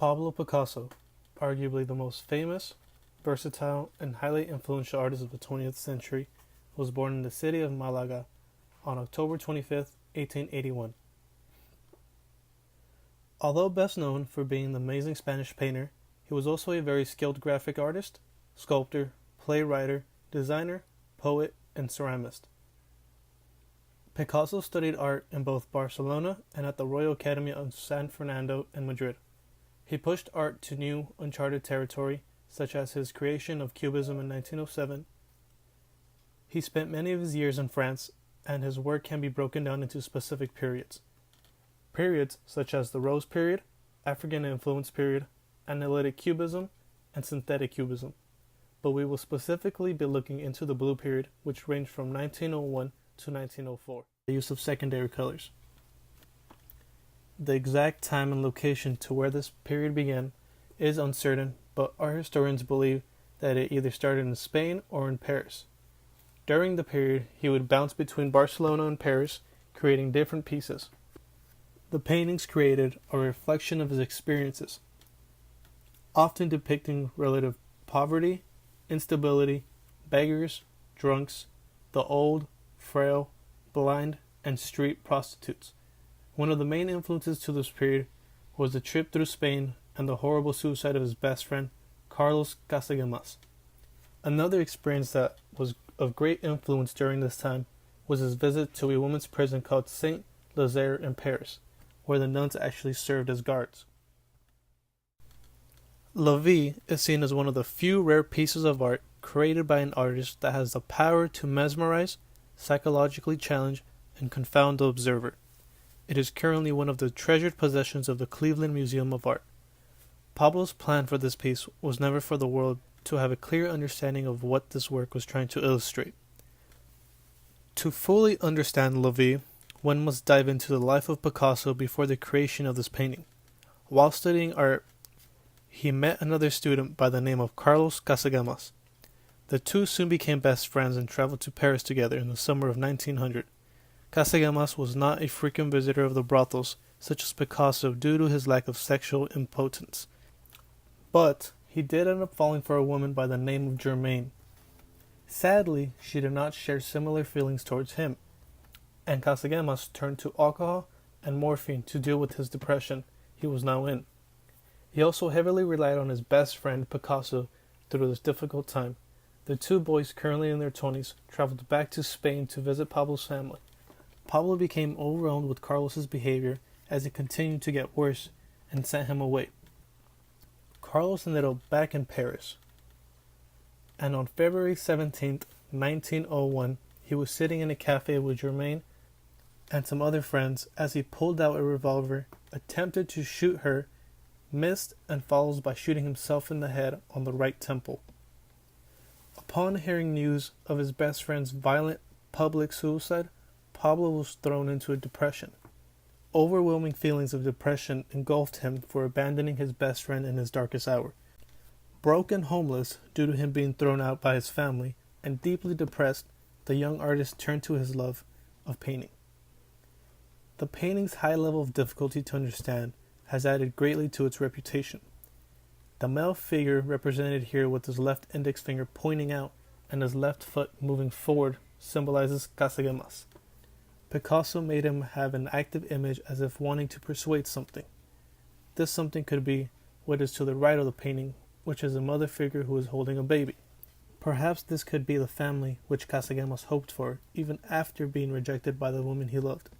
Pablo Picasso, arguably the most famous, versatile, and highly influential artist of the 20th century, was born in the city of Malaga on October 25th, 1881. Although best known for being an amazing Spanish painter, he was also a very skilled graphic artist, sculptor, playwright, designer, poet, and ceramist. Picasso studied art in both Barcelona and at the Royal Academy of San Fernando in Madrid. He pushed art to new, uncharted territory, such as his creation of Cubism in 1907. He spent many of his years in France, and his work can be broken down into specific periods. Periods such as the Rose Period, African Influence Period, Analytic Cubism, and Synthetic Cubism. But we will specifically be looking into the Blue Period, which ranged from 1901 to 1904. The use of secondary colors. The exact time and location to where this period began is uncertain, but art historians believe that it either started in Spain or in Paris. During the period, he would bounce between Barcelona and Paris, creating different pieces. The paintings created are a reflection of his experiences, often depicting relative poverty, instability, beggars, drunks, the old, frail, blind, and street prostitutes. One of the main influences to this period was the trip through Spain and the horrible suicide of his best friend, Carlos Casagemas. Another experience that was of great influence during this time was his visit to a women's prison called Saint Lazare in Paris, where the nuns actually served as guards. La Vie is seen as one of the few rare pieces of art created by an artist that has the power to mesmerize, psychologically challenge, and confound the observer. It is currently one of the treasured possessions of the Cleveland Museum of Art. Pablo's plan for this piece was never for the world to have a clear understanding of what this work was trying to illustrate. To fully understand La Vie, one must dive into the life of Picasso before the creation of this painting. While studying art, he met another student by the name of Carlos Casagemas. The two soon became best friends and traveled to Paris together in the summer of 1900. Casagemas was not a frequent visitor of the brothels, such as Picasso, due to his lack of sexual impotence. But he did end up falling for a woman by the name of Germaine. Sadly, she did not share similar feelings towards him, and Casagemas turned to alcohol and morphine to deal with his depression he was now in. He also heavily relied on his best friend Picasso through this difficult time. The two boys, currently in their 20s, traveled back to Spain to visit Pablo's family. Pablo became overwhelmed with Carlos's behavior as it continued to get worse and sent him away. Carlos ended up back in Paris, and on February 17th, 1901, he was sitting in a cafe with Germaine and some other friends as he pulled out a revolver, attempted to shoot her, missed, and follows by shooting himself in the head on the right temple. Upon hearing news of his best friend's violent public suicide, Pablo was thrown into a depression. Overwhelming feelings of depression engulfed him for abandoning his best friend in his darkest hour. Broken homeless due to him being thrown out by his family, and deeply depressed, the young artist turned to his love of painting. The painting's high level of difficulty to understand has added greatly to its reputation. The male figure represented here with his left index finger pointing out and his left foot moving forward symbolizes Casagemas. Picasso made him have an active image as if wanting to persuade something. This something could be what is to the right of the painting, which is a mother figure who is holding a baby. Perhaps this could be the family which Casagemas hoped for, even after being rejected by the woman he loved.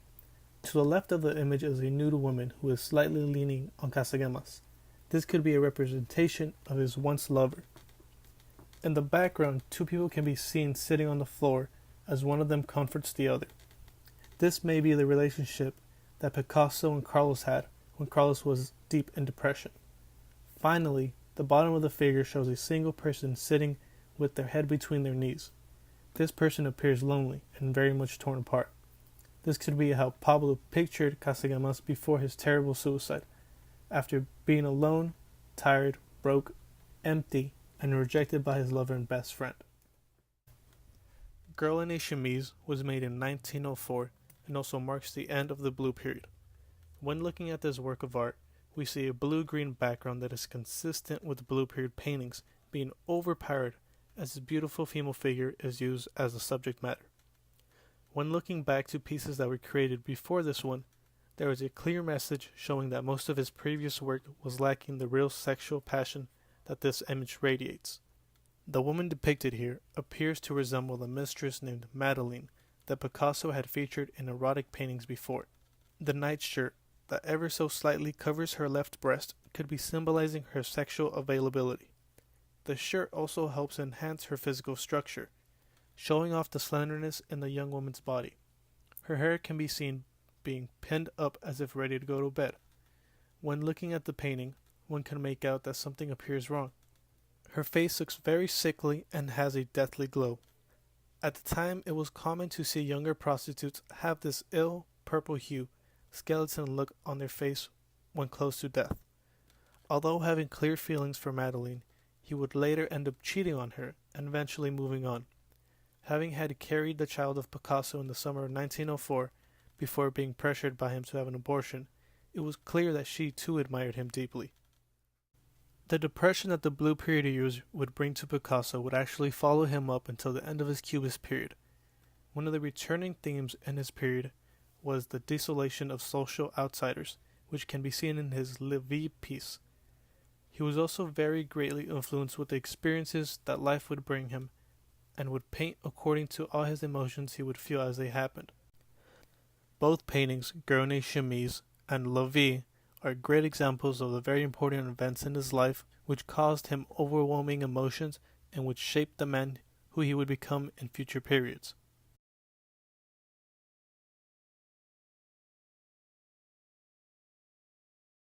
To the left of the image is a nude woman who is slightly leaning on Casagemas. This could be a representation of his once lover. In the background, two people can be seen sitting on the floor as one of them comforts the other. This may be the relationship that Picasso and Carlos had when Carlos was deep in depression. Finally, the bottom of the figure shows a single person sitting with their head between their knees. This person appears lonely and very much torn apart. This could be how Pablo pictured Casagemas before his terrible suicide, after being alone, tired, broke, empty, and rejected by his lover and best friend. Girl in a Chemise was made in 1904 and also marks the end of the Blue Period. When looking at this work of art, we see a blue-green background that is consistent with blue period paintings being overpowered as his beautiful female figure is used as the subject matter. When looking back to pieces that were created before this one, there is a clear message showing that most of his previous work was lacking the real sexual passion that this image radiates. The woman depicted here appears to resemble a mistress named Madeleine that Picasso had featured in erotic paintings before. The nightshirt that ever so slightly covers her left breast could be symbolizing her sexual availability. The shirt also helps enhance her physical structure, showing off the slenderness in the young woman's body. Her hair can be seen being pinned up as if ready to go to bed. When looking at the painting, one can make out that something appears wrong. Her face looks very sickly and has a deathly glow. At the time, it was common to see younger prostitutes have this ill purple hue, skeleton look on their face when close to death. Although having clear feelings for Madeleine, he would later end up cheating on her and eventually moving on. Having had carried the child of Picasso in the summer of 1904, before being pressured by him to have an abortion, it was clear that she too admired him deeply. The depression that the Blue Period years would bring to Picasso would actually follow him up until the end of his Cubist period. One of the returning themes in his period was the desolation of social outsiders, which can be seen in his La Vie piece. He was also very greatly influenced with the experiences that life would bring him, and would paint according to all his emotions he would feel as they happened. Both paintings, Girl in a Chemise and La Vie, are great examples of the very important events in his life which caused him overwhelming emotions and which shaped the man who he would become in future periods.